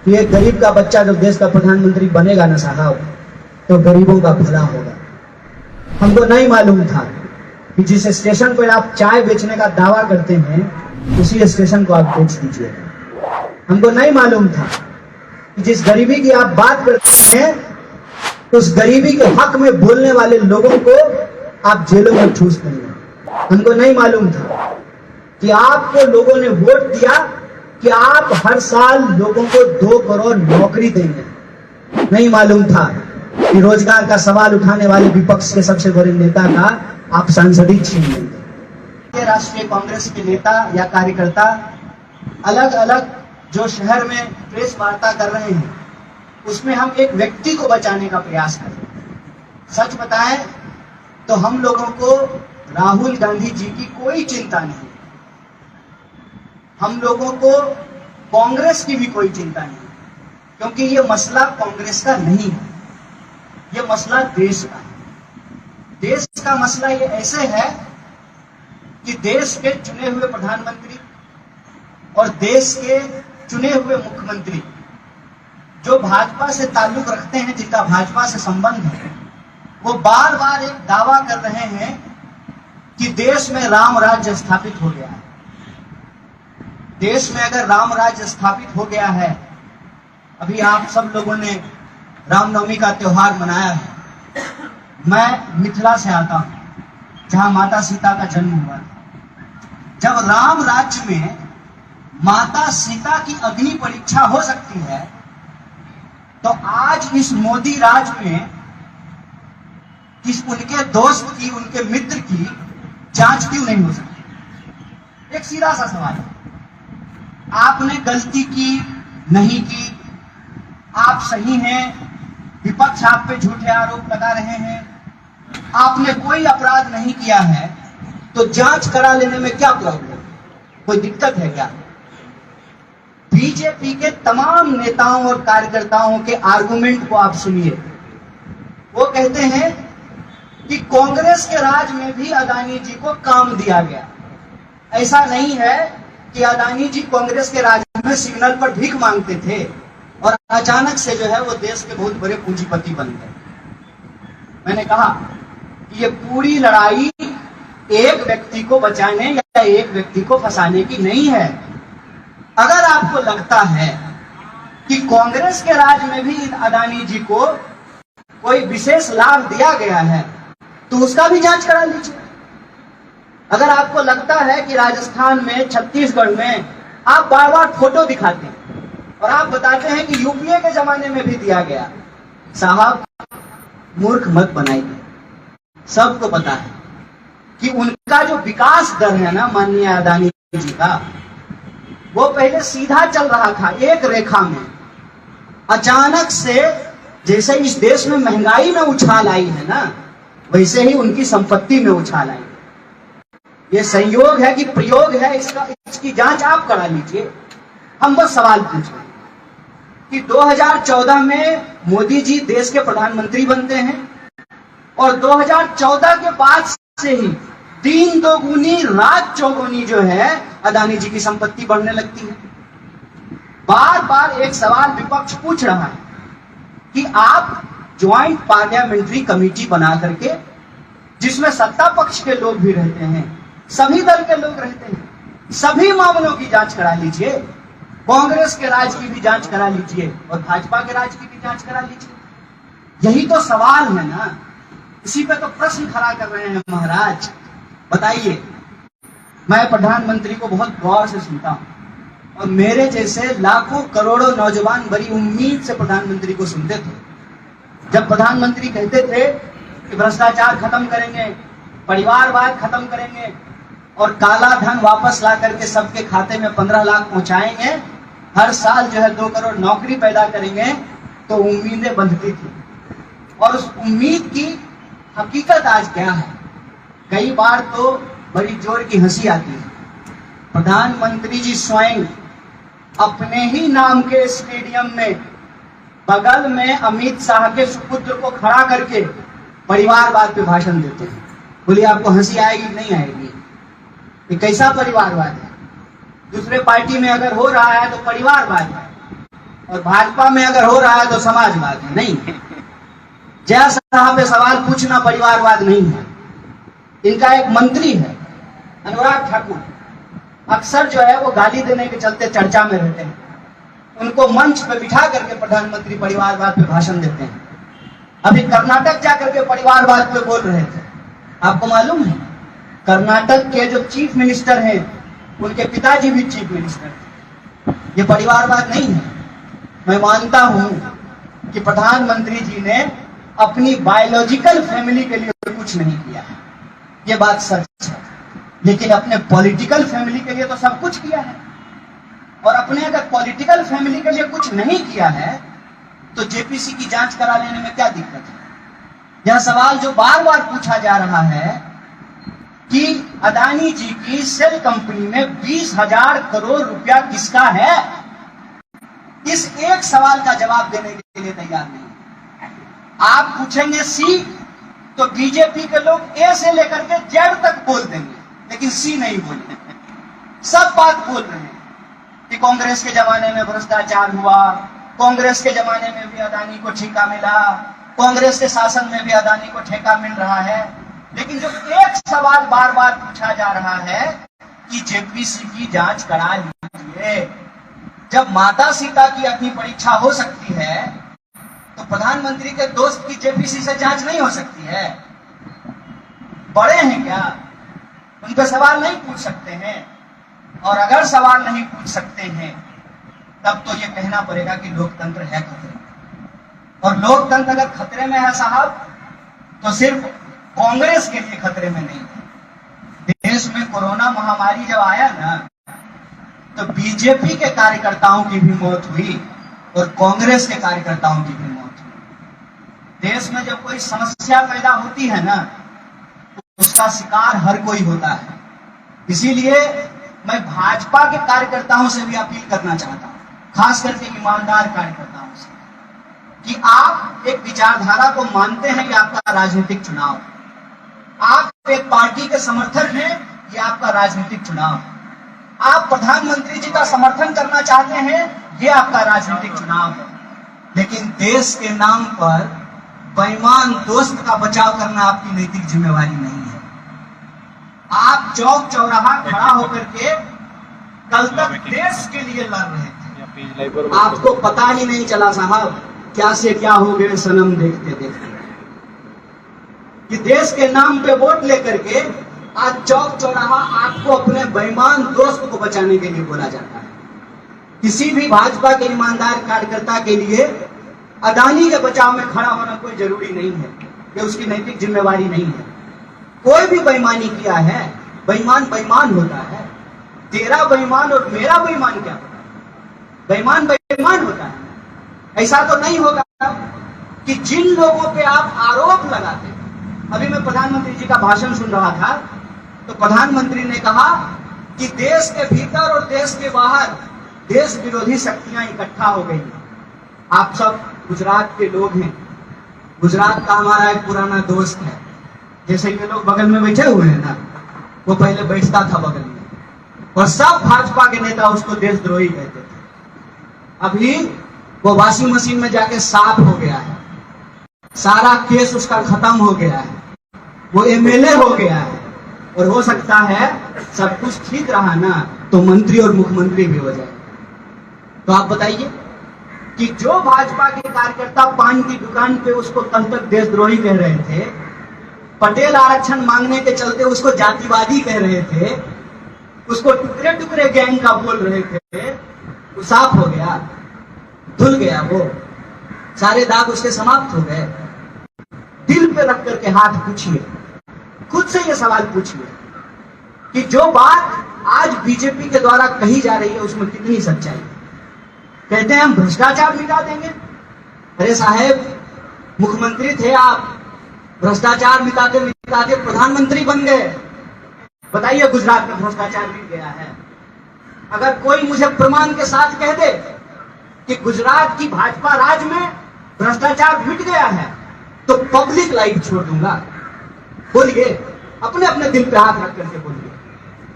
कि एक गरीब का बच्चा जब देश का प्रधानमंत्री बनेगा ना साहब, तो गरीबों का भला होगा। हमको नहीं मालूम था कि जिस स्टेशन पर आप चाय बेचने का दावा करते हैं उसी स्टेशन को आप बेच दीजिएगा। हमको नहीं मालूम था कि जिस गरीबी की आप बात करते हैं उस गरीबी के हक में बोलने वाले लोगों को आप जेलों में ठूस देंगे। हमको नहीं मालूम था कि आपको लोगों ने वोट दिया कि आप हर साल लोगों को 2 करोड़ नौकरी देंगे। नहीं मालूम था कि रोजगार का सवाल उठाने वाले विपक्ष के सबसे बड़े नेता का आप सांसदी छीन लेंगे। राष्ट्रीय कांग्रेस के नेता या कार्यकर्ता अलग अलग जो शहर में प्रेस वार्ता कर रहे हैं उसमें हम एक व्यक्ति को बचाने का प्रयास कर रहे हैं। सच बताएं तो हम लोगों को राहुल गांधी जी की कोई चिंता नहीं, हम लोगों को कांग्रेस की भी कोई चिंता नहीं, क्योंकि ये मसला कांग्रेस का नहीं है, ये मसला देश का है। देश का मसला ये ऐसे है कि देश के चुने हुए प्रधानमंत्री और देश के चुने हुए मुख्यमंत्री जो भाजपा से ताल्लुक रखते हैं, जिनका भाजपा से संबंध है, वो बार बार एक दावा कर रहे हैं कि देश में राम राज्य स्थापित हो गया है। देश में अगर राम राज्य स्थापित हो गया है, अभी आप सब लोगों ने रामनवमी का त्योहार मनाया है। मैं मिथिला से आता हूं जहां माता सीता का जन्म हुआ था। जब राम राज्य में माता सीता की अग्नि परीक्षा हो सकती है तो आज इस मोदी राज में उनके दोस्त की, उनके मित्र की जांच क्यों नहीं हो सकती? एक सीधा सा सवाल है। आपने गलती की नहीं की, आप सही हैं, विपक्ष आप पे झूठे आरोप लगा रहे हैं, आपने कोई अपराध नहीं किया है, तो जांच करा लेने में क्या प्रॉब्लम, कोई दिक्कत है क्या? बीजेपी के तमाम नेताओं और कार्यकर्ताओं के आर्गुमेंट को आप सुनिए। वो कहते हैं कि कांग्रेस के राज में भी अदानी जी को काम दिया गया। ऐसा नहीं है कि अदानी जी कांग्रेस के राज में सिग्नल पर भीख मांगते थे और अचानक से जो है वो देश के बहुत बड़े पूंजीपति बन गए। मैंने कहा कि ये पूरी लड़ाई एक व्यक्ति को बचाने या एक व्यक्ति को फंसाने की नहीं है। अगर आपको लगता है कि कांग्रेस के राज में भी इन अदानी जी को कोई विशेष लाभ दिया गया है तो उसका भी जांच करा लीजिए। अगर आपको लगता है कि राजस्थान में, छत्तीसगढ़ में आप बार बार फोटो दिखाते हैं और आप बताते हैं कि यूपीए के जमाने में भी दिया गया, साहब मूर्ख मत बनाइए। सबको पता है कि उनका जो विकास दर है ना माननीय अदानी जी का, वो पहले सीधा चल रहा था एक रेखा में। अचानक से जैसे इस देश में महंगाई में उछाल आई है ना, वैसे ही उनकी संपत्ति में उछाल आई। ये संयोग है कि प्रयोग है, इसकी जांच आप करा लीजिए। हम बस सवाल पूछ रहे हैं कि 2014 में मोदी जी देश के प्रधानमंत्री बनते हैं और 2014 के बाद से ही दिन दोगुनी रात चौगुनी जो है अदानी जी की संपत्ति बढ़ने लगती है। बार बार एक सवाल विपक्ष पूछ रहा है कि आप ज्वाइंट पार्लियामेंट्री कमेटी बना करके, जिसमें सत्ता पक्ष के लोग भी रहते हैं, सभी दल के लोग रहते हैं, सभी मामलों की जांच करा लीजिए। कांग्रेस के राज की भी जांच करा लीजिए और भाजपा के राज की भी जांच करा लीजिए। यही तो सवाल है ना, इसी पे तो प्रश्न खड़ा कर रहे हैं महाराज। बताइए, मैं प्रधानमंत्री को बहुत गौर से सुनता हूं और मेरे जैसे लाखों करोड़ों नौजवान बड़ी उम्मीद से प्रधानमंत्री को सुनते थे। जब प्रधानमंत्री कहते थे कि भ्रष्टाचार खत्म करेंगे, परिवारवाद खत्म करेंगे और काला धन वापस ला करके सबके खाते में 15 लाख पहुंचाएंगे, हर साल जो है 2 करोड़ नौकरी पैदा करेंगे, तो उम्मीदें बंधती थी। और उस उम्मीद की हकीकत आज क्या है? कई बार तो बड़ी जोर की हंसी आती है। प्रधानमंत्री जी स्वयं अपने ही नाम के स्टेडियम में बगल में अमित शाह के सुपुत्र को खड़ा करके परिवारवाद पे भाषण देते हैं। बोलिए आपको हंसी आएगी नहीं आएगी? ये कैसा परिवारवाद है? दूसरे पार्टी में अगर हो रहा है तो परिवारवाद है, और भाजपा में अगर हो रहा है तो समाजवाद है, नहीं है। जय साहब पे सवाल पूछना परिवारवाद नहीं है। इनका एक मंत्री है अनुराग ठाकुर, अक्सर जो है वो गाली देने के चलते चर्चा में रहते हैं। उनको मंच पे बिठा करके प्रधानमंत्री परिवारवाद पे भाषण देते हैं। अभी कर्नाटक जाकर के परिवारवाद पे बोल रहे थे। आपको मालूम है कर्नाटक के जो चीफ मिनिस्टर हैं उनके पिताजी भी चीफ मिनिस्टर थे। ये परिवारवाद नहीं है। मैं मानता हूं कि प्रधानमंत्री जी ने अपनी बायोलॉजिकल फैमिली के लिए कुछ नहीं किया है, ये बात सच है, लेकिन अपने पॉलिटिकल फैमिली के लिए तो सब कुछ किया है। और अपने अगर पॉलिटिकल फैमिली के लिए कुछ नहीं किया है तो जेपीसी की जांच करा लेने में क्या दिक्कत है? यह सवाल जो बार बार पूछा जा रहा है कि अदानी जी की सेल कंपनी में 20,000 करोड़ रुपया किसका है, इस एक सवाल का जवाब देने के लिए तैयार नहीं। आप पूछेंगे सी तो बीजेपी के लोग ए से लेकर के जेड तक बोल देंगे, लेकिन सी नहीं बोलेंगे। सब बात बोल रहे हैं कि कांग्रेस के जमाने में भ्रष्टाचार हुआ, कांग्रेस के जमाने में भी अदानी को ठेका मिला, कांग्रेस के शासन में भी अदानी को ठेका मिल रहा है। लेकिन जो एक सवाल बार बार पूछा जा रहा है कि जेपीसी की जांच करा लीजिए। जब माता सीता की अपनी परीक्षा हो सकती है तो प्रधानमंत्री के दोस्त की जेपीसी से जांच नहीं हो सकती है? बड़े हैं क्या? उन पे सवाल नहीं पूछ सकते हैं? और अगर सवाल नहीं पूछ सकते हैं तब तो ये कहना पड़ेगा कि लोकतंत्र है खतरे में। और लोकतंत्र अगर खतरे में है साहब तो सिर्फ कांग्रेस के लिए खतरे में नहीं है। देश में कोरोना महामारी जब आया ना तो बीजेपी के कार्यकर्ताओं की भी मौत हुई और कांग्रेस के कार्यकर्ताओं की भी मौत हुई। देश में जब कोई समस्या पैदा होती है ना उसका शिकार हर कोई होता है। इसीलिए मैं भाजपा के कार्यकर्ताओं से भी अपील करना चाहता हूं, खास करके ईमानदार कार्यकर्ताओं से, कि आप एक विचारधारा को मानते हैं, ये आपका राजनीतिक चुनाव। आप एक पार्टी के समर्थक हैं, ये आपका राजनीतिक चुनाव। आप प्रधानमंत्री जी का समर्थन करना चाहते हैं, ये आपका राजनीतिक चुनाव है। लेकिन देश के नाम पर बेईमान दोस्त का बचाव करना आपकी नैतिक जिम्मेवारी नहीं है। आप चौक चौराहा खड़ा होकर के कल तक देश के लिए लड़ रहे थे, आपको पता ही नहीं चला साहब क्या से क्या हो गए सनम देखते देखते। कि देश के नाम पे वोट लेकर के आज चौक चौराहा आपको अपने बेईमान दोस्त को बचाने के लिए बोला जाता है। किसी भी भाजपा के ईमानदार कार्यकर्ता के लिए अदानी के बचाव में खड़ा होना कोई जरूरी नहीं है, ये उसकी नैतिक जिम्मेवारी नहीं है। कोई भी बेईमानी किया है, बेईमान बेईमान होता है। तेरा बेईमान और मेरा बेईमान क्या होता है? बेईमान बेईमान होता है। ऐसा तो नहीं होगा कि जिन लोगों पे आप आरोप लगाते हैं। अभी मैं प्रधानमंत्री जी का भाषण सुन रहा था तो प्रधानमंत्री ने कहा कि देश के भीतर और देश के बाहर देश विरोधी शक्तियां इकट्ठा हो गई। आप सब गुजरात के लोग हैं, गुजरात का हमारा एक पुराना दोस्त है, जैसे ये लोग बगल में बैठे हुए हैं ना, वो पहले बैठता था बगल में और सब भाजपा के नेता उसको देशद्रोही कहते थे। अभी वो वॉशिंग मशीन में जाके साफ हो गया है, सारा केस उसका खत्म हो गया है, वो एमएलए हो गया है और हो सकता है सब कुछ ठीक रहा ना तो मंत्री और मुख्यमंत्री भी हो जाए। तो आप बताइए कि जो भाजपा के कार्यकर्ता पान की दुकान पे उसको कल तक देशद्रोही कह रहे थे, पटेल आरक्षण मांगने के चलते उसको जातिवादी कह रहे थे, उसको टुकड़े टुकड़े गैंग का बोल रहे थे, वो साफ हो गया, धुल गया, वो सारे दाग उसके समाप्त हो गए। दिल पे रख करके हाथ पूछिए, खुद से ये सवाल पूछिए कि जो बात आज बीजेपी के द्वारा कही जा रही है उसमें कितनी सच्चाई है। कहते हैं हम भ्रष्टाचार मिटा देंगे। अरे साहेब, मुख्यमंत्री थे आप, भ्रष्टाचार मिटाते मिटाते प्रधानमंत्री बन गए। बताइए गुजरात में भ्रष्टाचार मिट गया है? अगर कोई मुझे प्रमाण के साथ कह दे कि गुजरात की भाजपा राज में भ्रष्टाचार मिट गया है तो पब्लिक लाइफ छोड़ दूंगा। बोलिए, अपने अपने दिल पे हाथ रख करके बोलिए,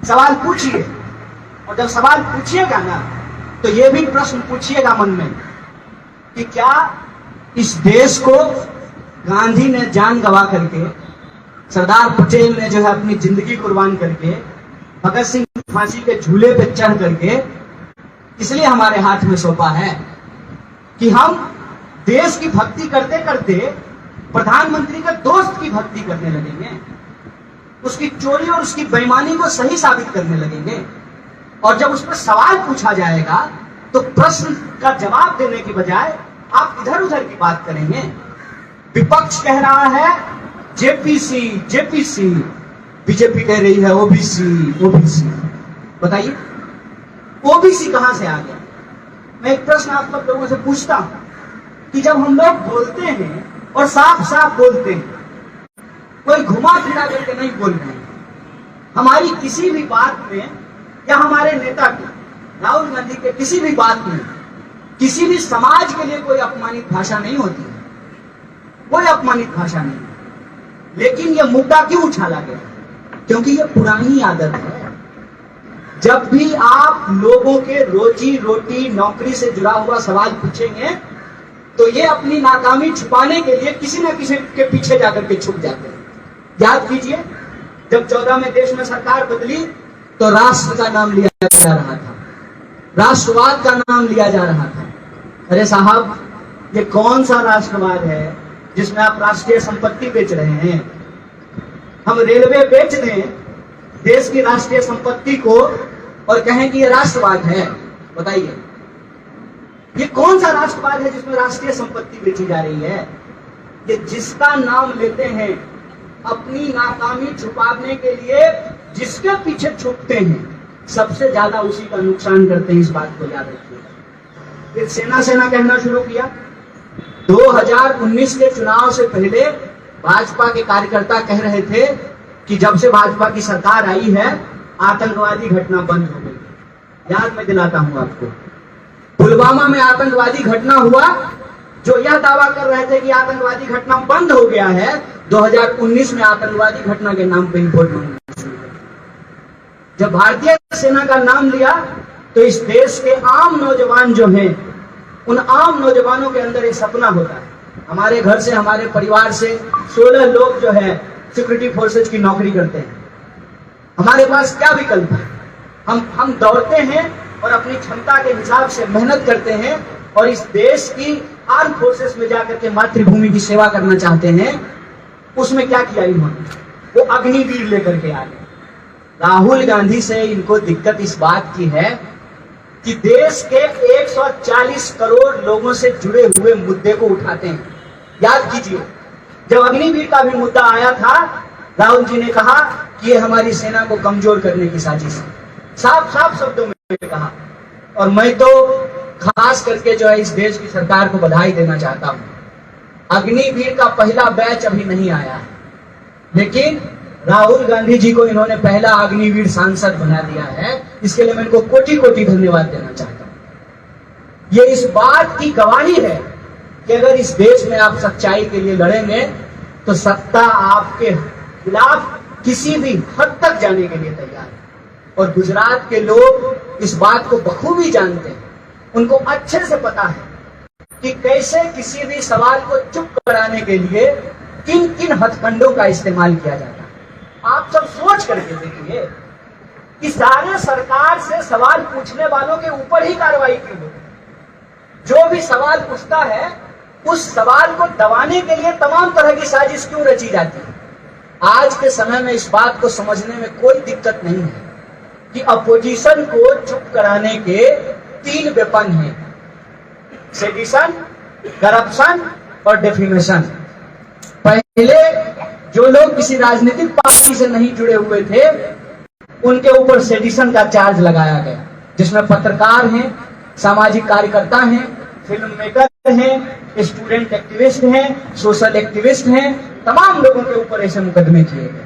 सवाल पूछिए। और जब सवाल पूछिएगा ना तो ये भी प्रश्न पूछिएगा मन में कि क्या इस देश को गांधी ने जान गंवा करके, सरदार पटेल ने जो है अपनी जिंदगी कुर्बान करके, भगत सिंह फांसी के झूले पे चढ़ करके इसलिए हमारे हाथ में सौंपा है कि हम देश की भक्ति करते करते प्रधानमंत्री के दोस्त की भक्ति करने लगेंगे, उसकी चोरी और उसकी बेईमानी को सही साबित करने लगेंगे। और जब उस पर सवाल पूछा जाएगा तो प्रश्न का जवाब देने की बजाय आप इधर उधर की बात करेंगे। विपक्ष कह रहा है जेपीसी जेपीसी, बीजेपी कह रही है ओबीसी ओबीसी। बताइए ओबीसी कहां से आ गया? मैं एक प्रश्न आप सब लोगों से पूछता हूं कि जब हम लोग बोलते हैं और साफ साफ बोलते हैं, कोई घुमा फिरा करके नहीं बोल रहे हैं, हमारी किसी भी बात में या हमारे नेता की, राहुल गांधी के किसी भी बात में, किसी भी समाज के लिए कोई अपमानित भाषा नहीं होती है, कोई अपमानित भाषा नहीं। लेकिन यह मुद्दा क्यों उछाला गया? क्योंकि यह पुरानी आदत है। जब भी आप लोगों के रोजी रोटी नौकरी से जुड़ा हुआ सवाल पूछेंगे तो ये अपनी नाकामी छुपाने के लिए किसी न किसी के पीछे जाकर के छुप जाते हैं। याद कीजिए, जब 14 में देश में सरकार बदली तो राष्ट्र का नाम लिया जा रहा था, राष्ट्रवाद का नाम लिया जा रहा था। अरे साहब, ये कौन सा राष्ट्रवाद है जिसमें आप राष्ट्रीय संपत्ति बेच रहे हैं? हम रेलवे बेच दें देश की राष्ट्रीय संपत्ति को और कहें कि ये राष्ट्रवाद है? बताइए, ये कौन सा राष्ट्रवाद है जिसमें राष्ट्रीय संपत्ति बेची जा रही है? ये जिसका नाम लेते हैं अपनी नाकामी छुपाने के लिए, जिसके पीछे छुपते हैं, सबसे ज्यादा उसी का नुकसान करते हैं। इस बात को याद रखिए। फिर सेना सेना कहना शुरू किया। 2019 के चुनाव से पहले भाजपा के कार्यकर्ता कह रहे थे कि जब से भाजपा की सरकार आई है आतंकवादी घटना बंद हो गई। याद मैं दिलाता हूं आपको, पुलवामा में आतंकवादी घटना हुआ, जो यह दावा कर रहे थे कि आतंकवादी घटना बंद हो गया है, 2019 में आतंकवादी घटना के नाम पर ही वोट मांगना शुरू किया। जब भारतीय सेना का नाम लिया तो इस देश के आम नौजवान जो हैं, उन आम नौजवानों के अंदर एक सपना होता है। हमारे घर से, हमारे परिवार से 16 लोग जो है सिक्योरिटी फोर्सेज की नौकरी करते हैं। हमारे पास क्या विकल्प है? हम दौड़ते हैं और अपनी क्षमता के हिसाब से मेहनत करते हैं और इस देश की आर्म फोर्सेस में जाकर के मातृभूमि की सेवा करना चाहते हैं। उसमें क्या किया इन्होंने? वो अग्निवीर लेकर के आ गए। राहुल गांधी से इनको दिक्कत इस बात की है कि देश के 140 करोड़ लोगों से जुड़े हुए मुद्दे को उठाते हैं। याद कीजिए, जब अग्निवीर का भी मुद्दा आया था, राहुल जी ने कहा कि ये हमारी सेना को कमजोर करने की साजिश है। साफ साफ शब्दों में कहा। और मैं तो खास करके जो है इस देश की सरकार को बधाई देना चाहता हूं। अग्निवीर का पहला बैच अभी नहीं आया है, लेकिन राहुल गांधी जी को इन्होंने पहला अग्निवीर सांसद बना दिया है। इसके लिए मैं इनको कोटि कोटि धन्यवाद देना चाहता हूं। ये इस बात की गवाही है कि अगर इस देश में आप सच्चाई के लिए लड़ेंगे तो सत्ता आपके खिलाफ किसी भी हद तक जाने के लिए तैयार है। और गुजरात के लोग इस बात को बखूबी जानते हैं। उनको अच्छे से पता है कि कैसे किसी भी सवाल को चुप कराने के लिए किन किन हथकंडों का इस्तेमाल किया जाता है। आप सब सोच करके देखिए कि सारे सरकार से सवाल पूछने वालों के ऊपर ही कार्रवाई क्यों होती है? जो भी सवाल पूछता है उस सवाल को दबाने के लिए तमाम तरह की साजिश क्यों रची जाती है? आज के समय में इस बात को समझने में कोई दिक्कत नहीं है कि अपोजिशन को चुप कराने के 3 वेपन हैं: सेडिशन, करप्शन और डेफिमेशन। पहले जो लोग किसी राजनीतिक पार्टी से नहीं जुड़े हुए थे उनके ऊपर सेडिशन का चार्ज लगाया गया, जिसमें पत्रकार हैं, सामाजिक कार्यकर्ता हैं, फिल्म मेकर हैं, स्टूडेंट एक्टिविस्ट हैं, सोशल एक्टिविस्ट हैं, तमाम लोगों के ऊपर ऐसे मुकदमे किए गए।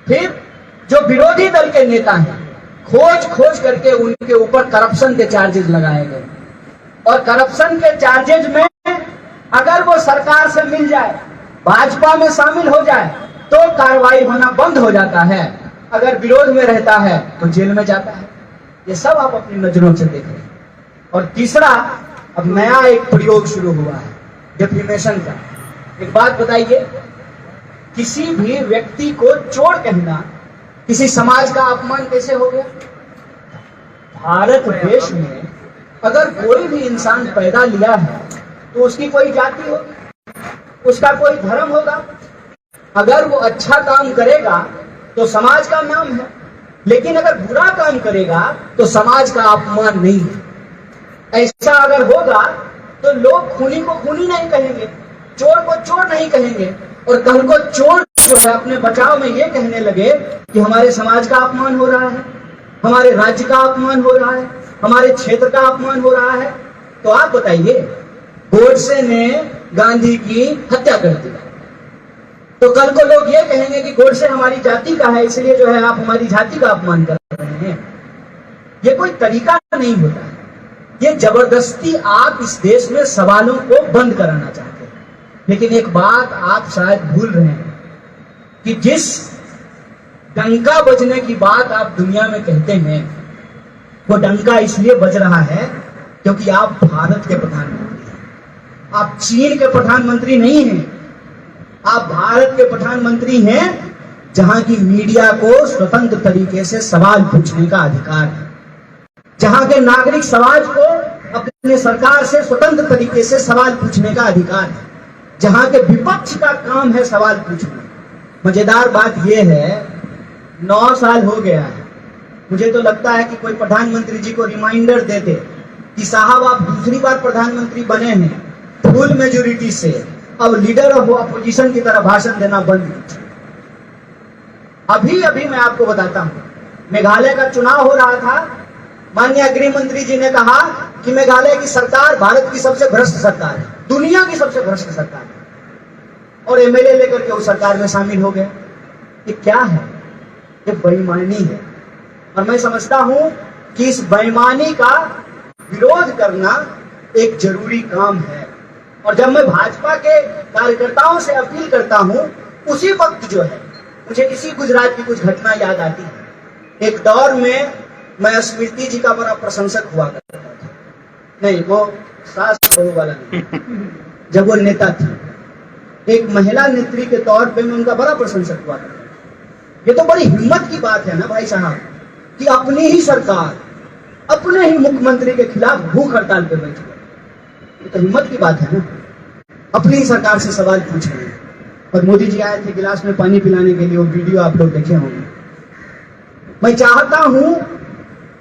फिर जो विरोधी दल के नेता हैं, खोज करके उनके ऊपर करप्शन के चार्जेस लगाए गए। और करप्शन के चार्जेज में अगर वो सरकार से मिल जाए, भाजपा में शामिल हो जाए तो कार्रवाई होना बंद हो जाता है। अगर विरोध में रहता है तो जेल में जाता है। ये सब आप अपनी नजरों से देख रहे हैं। और तीसरा, अब नया एक प्रयोग शुरू हुआ है डिफेमेशन का। एक बात बताइए, किसी भी व्यक्ति को चोर कहना किसी समाज का अपमान कैसे हो गया? भारत देश में अगर कोई भी इंसान पैदा लिया है तो उसकी कोई जाति होगी, उसका कोई धर्म होगा। अगर वो अच्छा काम करेगा तो समाज का नाम है, लेकिन अगर बुरा काम करेगा तो समाज का अपमान नहीं है। ऐसा अगर होगा तो लोग खूनी को खूनी नहीं कहेंगे, चोर को चोर नहीं कहेंगे, और कल को चोर जो है अपने बचाव में ये कहने लगे कि हमारे समाज का अपमान हो रहा है, हमारे राज्य का अपमान हो रहा है, हमारे क्षेत्र का अपमान हो रहा है। तो आप बताइए, गोडसे ने गांधी की हत्या कर दी, तो कल को लोग ये कहेंगे कि गोडसे हमारी जाति का है, इसलिए जो है आप हमारी जाति का अपमान कर रहे हैं। ये कोई तरीका नहीं होता है। ये जबरदस्ती आप इस देश में सवालों को बंद कराना चाहते हैं। लेकिन एक बात आप शायद भूल रहे हैं कि जिस डंका बजने की बात आप दुनिया में कहते हैं, वो डंका इसलिए बज रहा है क्योंकि आप भारत के प्रधानमंत्री हैं। आप चीन के प्रधानमंत्री नहीं हैं, आप भारत के प्रधानमंत्री हैं, जहां की मीडिया को स्वतंत्र तरीके से सवाल पूछने का अधिकार है, जहां के नागरिक समाज को अपने सरकार से स्वतंत्र तरीके से सवाल पूछने का अधिकार है, जहां के विपक्ष का काम है सवाल पूछना। मजेदार बात यह है, 9 साल हो गया है, मुझे तो लगता है कि कोई प्रधानमंत्री जी को रिमाइंडर देते कि साहब आप दूसरी बार प्रधानमंत्री बने हैं फुल मेजोरिटी से, अब लीडर ऑफ अपोजिशन की तरह भाषण देना बंद कीजिए। अभी अभी मैं आपको बताता हूं, मेघालय का चुनाव हो रहा था, माननीय गृह मंत्री जी ने कहा कि मेघालय की सरकार भारत की सबसे भ्रष्ट सरकार है, दुनिया की सबसे भ्रष्ट सरकार है, और एमएलए लेकर के उस सरकार में शामिल हो गए। ये क्या है? ये बेईमानी है, और मैं समझता हूं कि इस बेईमानी का विरोध करना एक जरूरी काम है। और जब मैं भाजपा के कार्यकर्ताओं से अपील करता हूं, उसी वक्त जो है मुझे इसी गुजरात की कुछ घटना याद आती है। एक दौर में मैं स्मृति जी का बड़ा प्रशंसक हुआ करता था, नहीं वो सास बहू वाला नहीं, जब वो नेता थी, एक महिला नेत्री के तौर पे मैं उनका बड़ा प्रशंसक हुआ करता था। ये तो बड़ी हिम्मत की बात है ना भाई साहब, कि अपनी ही सरकार अपने ही मुख्यमंत्री के खिलाफ भूख हड़ताल पे बैठ गई। ये तो हिम्मत की बात है ना, अपनी ही सरकार से सवाल पूछ रहे हैं। और मोदी जी आए थे गिलास में पानी पिलाने के लिए, वो वीडियो आप लोग देखे होंगे। मैं चाहता हूं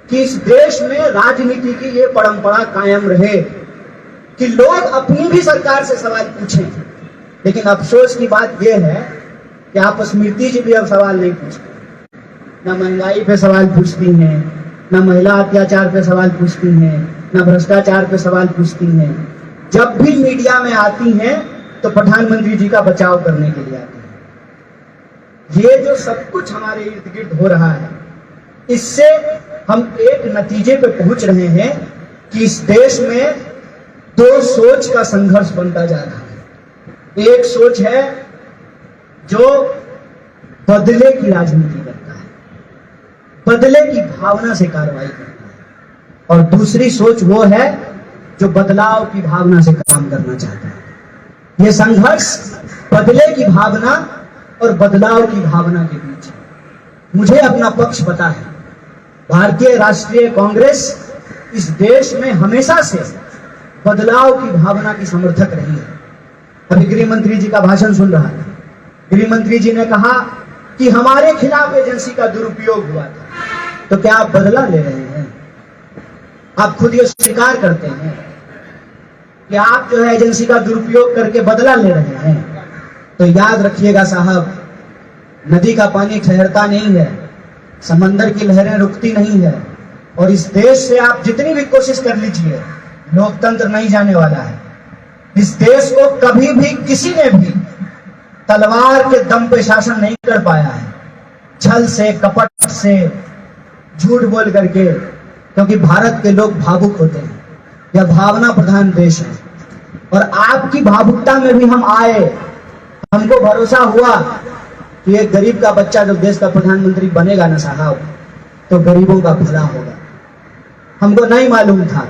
कि इस देश में राजनीति की ये परंपरा कायम रहे कि लोग अपनी भी सरकार से सवाल पूछें। लेकिन अफसोस की बात यह है कि आप स्मृति जी भी अब सवाल नहीं पूछते, न महंगाई पे सवाल पूछती हैं, न महिला अत्याचार पे सवाल पूछती हैं, न भ्रष्टाचार पे सवाल पूछती हैं। जब भी मीडिया में आती हैं तो प्रधानमंत्री जी का बचाव करने के लिए आती हैं। ये जो सब कुछ हमारे इर्द गिर्द हो रहा है, इससे हम एक नतीजे पे पहुंच रहे हैं कि इस देश में दो सोच का संघर्ष बनता जा रहा है। एक सोच है जो बदले की राजनीति करता है, बदले की भावना से कार्रवाई करता है, और दूसरी सोच वो है जो बदलाव की भावना से काम करना चाहता है। ये संघर्ष बदले की भावना और बदलाव की भावना के बीच है। मुझे अपना पक्ष पता है, भारतीय राष्ट्रीय कांग्रेस इस देश में हमेशा से बदलाव की भावना की समर्थक रही है। अभी गृह मंत्री जी का भाषण सुन रहा था, गृह मंत्री जी ने कहा कि हमारे खिलाफ एजेंसी का दुरुपयोग हुआ था। तो क्या आप बदला ले रहे हैं? आप खुद ये स्वीकार करते हैं कि आप जो है एजेंसी का दुरुपयोग करके बदला ले रहे हैं? तो याद रखिएगा साहब, नदी का पानी ठहरता नहीं है, समंदर की लहरें रुकती नहीं है, और इस देश से आप जितनी भी कोशिश कर लीजिए, लोकतंत्र नहीं जाने वाला है। इस देश को कभी भी किसी ने भी तलवार के दम पे शासन नहीं कर पाया है, छल से, कपट से, झूठ बोल करके, क्योंकि भारत के लोग भावुक होते हैं। यह भावना प्रधान देश है, और आपकी भावुकता में भी हम आए। हमको भरोसा हुआ कि एक गरीब का बच्चा जब देश का प्रधानमंत्री बनेगा ना साहब, तो गरीबों का भला होगा। हमको नहीं मालूम था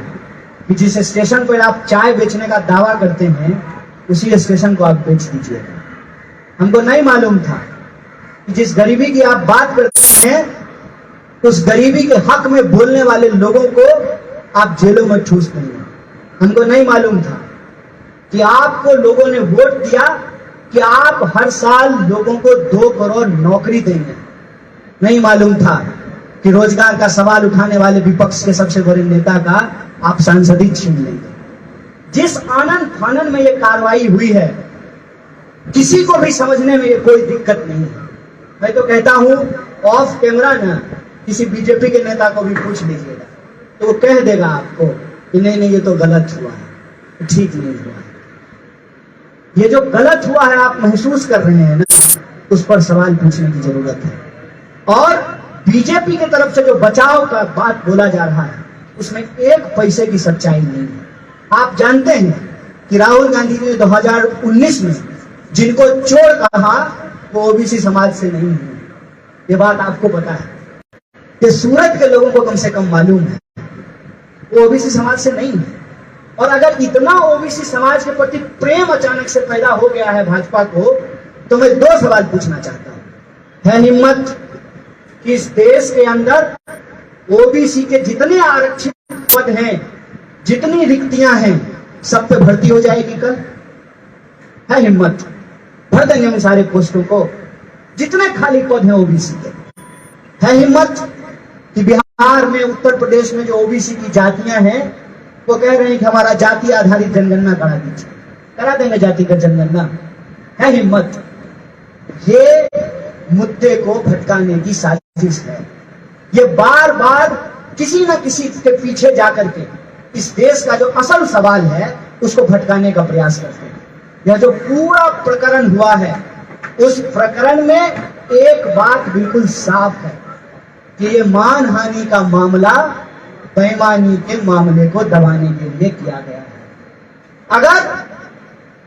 कि जिस स्टेशन पर आप चाय बेचने का दावा करते हैं उसी स्टेशन को आप बेच दीजिएगा। हमको नहीं मालूम था कि जिस गरीबी की आप बात करते हैं उस गरीबी के हक में बोलने वाले लोगों को आप जेलों में ठूस देंगे। हमको नहीं मालूम था कि आपको लोगों ने वोट दिया कि आप हर साल लोगों को 2 करोड़ नौकरी देंगे। नहीं मालूम था कि रोजगार का सवाल उठाने वाले विपक्ष के सबसे बड़े नेता का आप सांसद ही छीन लेंगे। जिस आनंद फानन में ये कार्रवाई हुई है किसी को भी समझने में ये कोई दिक्कत नहीं है। मैं तो कहता हूं ऑफ कैमरा ना किसी बीजेपी के नेता को भी पूछ लीजिएगा तो वो कह देगा आपको कि नहीं ये तो गलत हुआ है, ठीक नहीं हुआ है। ये जो गलत हुआ है आप महसूस कर रहे हैं ना, उस पर सवाल पूछने की जरूरत है। और बीजेपी की तरफ से जो बचाव का बात बोला जा रहा है उसमें 1 पैसे की सच्चाई नहीं है। आप जानते हैं कि राहुल गांधी ने 2019 में जिनको चोर कहा वो ओबीसी समाज से नहीं है। ये बात आपको पता है, ये सूरत के लोगों को कम से कम मालूम है, वो ओबीसी समाज से नहीं है। और अगर इतना ओबीसी समाज के प्रति प्रेम अचानक से पैदा हो गया है भाजपा को, तो मैं 2 सवाल पूछना चाहता हूं। है हिम्मत कि इस देश के अंदर ओबीसी के जितने आरक्षित पद हैं, जितनी रिक्तियां हैं, सब पे भर्ती हो जाएगी कल? है हिम्मत? भर देंगे हम सारे पोस्टों को, जितने खाली पद हैं ओबीसी के। है हिम्मत कि बिहार में, उत्तर प्रदेश में जो ओबीसी की जातियां हैं वो कह रहे हैं कि हमारा जाति आधारित जनगणना करा दीजिए, करा देंगे जातिगत जनगणना? है हिम्मत? ये मुद्दे को भटकाने की साजिश है। ये बार बार किसी न किसी के पीछे जाकर के इस देश का जो असल सवाल है उसको भटकाने का प्रयास करते हैं। यह जो पूरा प्रकरण हुआ है उस प्रकरण में एक बात बिल्कुल साफ है कि ये मानहानि का मामला बेईमानी के मामले को दबाने के लिए किया गया है। अगर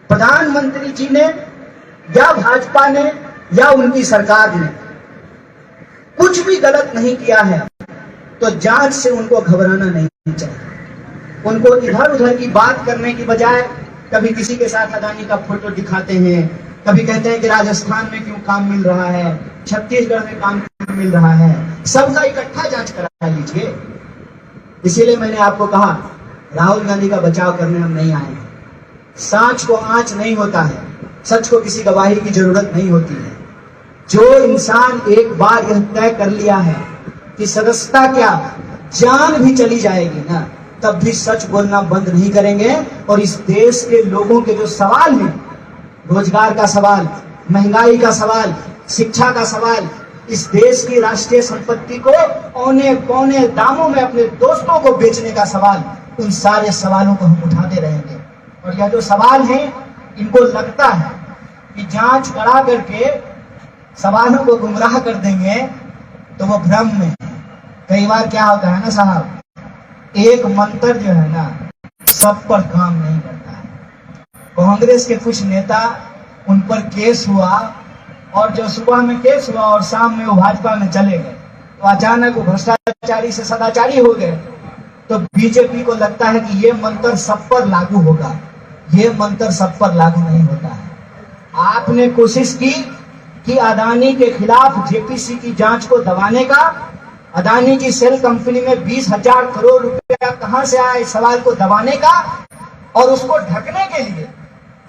प्रधानमंत्री जी ने या भाजपा ने या उनकी सरकार ने कुछ भी गलत नहीं किया है तो जांच से उनको घबराना नहीं चाहिए। उनको इधर उधर की बात करने की बजाय कभी किसी के साथ अदानी का फोटो दिखाते हैं, कभी कहते हैं कि राजस्थान में क्यों काम मिल रहा है, छत्तीसगढ़ में काम क्यों मिल रहा है, सबका इकट्ठा जांच करा लीजिए। इसीलिए मैंने आपको कहा राहुल गांधी का बचाव करने हम नहीं आए हैं। सांच को आंच नहीं होता है, सच को किसी गवाही की जरूरत नहीं होती है। जो इंसान एक बार यह तय कर लिया है कि सदस्यता क्या जान भी चली जाएगी ना, तब भी सच बोलना बंद नहीं करेंगे। और इस देश के लोगों के जो सवाल हैं, रोजगार का सवाल, महंगाई का सवाल, शिक्षा का सवाल, इस देश की राष्ट्रीय संपत्ति को औने पौने दामों में अपने दोस्तों को बेचने का सवाल, उन सारे सवालों को हम उठाते रहेंगे। और यह जो सवाल हैं इनको लगता है कि जांच करा करके सवालों को गुमराह कर देंगे तो वो भ्रम में है। कई बार क्या होता है ना साहब, एक मंत्र जो है ना सब पर काम नहीं करता है। कांग्रेस के कुछ नेता, उन पर केस हुआ और जो सुबह में केस हुआ और शाम में वो भाजपा में चले गए, तो अचानक वो भ्रष्टाचारी से सदाचारी हो गए। तो बीजेपी को लगता है कि ये मंत्र सब पर लागू होगा। ये मंत्र सब पर लागू नहीं होता है। आपने कोशिश की कि अदानी के खिलाफ जेपीसी की जांच को दबाने का, अदानी की सेल कंपनी में 20,000 करोड़ रुपया कहां से आया, इस सवाल को दबाने का, और उसको ढकने के लिए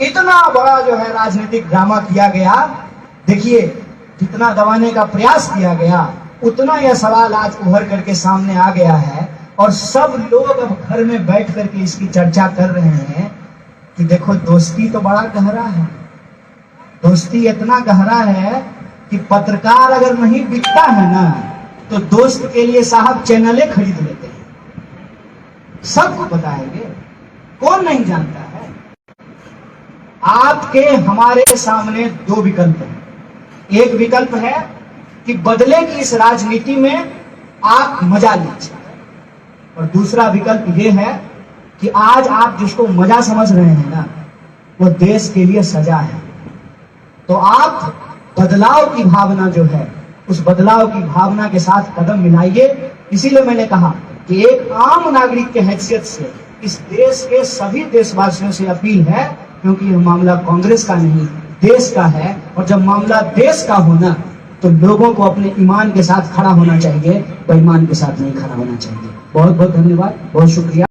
इतना बड़ा जो है राजनीतिक ड्रामा किया गया। देखिए, जितना दबाने का प्रयास किया गया उतना यह सवाल आज उभर करके सामने आ गया है। और सब लोग अब घर में बैठ करके इसकी चर्चा कर रहे हैं कि देखो दोस्ती तो बड़ा गहरा है। दोस्ती इतना गहरा है कि पत्रकार अगर नहीं बिकता है ना तो दोस्त के लिए साहब चैनलें खरीद लेते हैं। सबको पता है, ये कौन नहीं जानता है। आपके हमारे सामने 2 विकल्प हैं। एक विकल्प है कि बदले की इस राजनीति में आप मजा लीजिए, और दूसरा विकल्प ये है कि आज आप जिसको मजा समझ रहे हैं ना वो देश के लिए सजा है। तो आप बदलाव की भावना जो है उस बदलाव की भावना के साथ कदम मिलाइए। इसीलिए मैंने कहा कि एक आम नागरिक के हैसियत से इस देश के सभी देशवासियों से अपील है, क्योंकि यह मामला कांग्रेस का नहीं देश का है, और जब मामला देश का होना तो लोगों को अपने ईमान के साथ खड़ा होना चाहिए, बेईमान के साथ नहीं खड़ा होना चाहिए। बहुत बहुत धन्यवाद, बहुत शुक्रिया।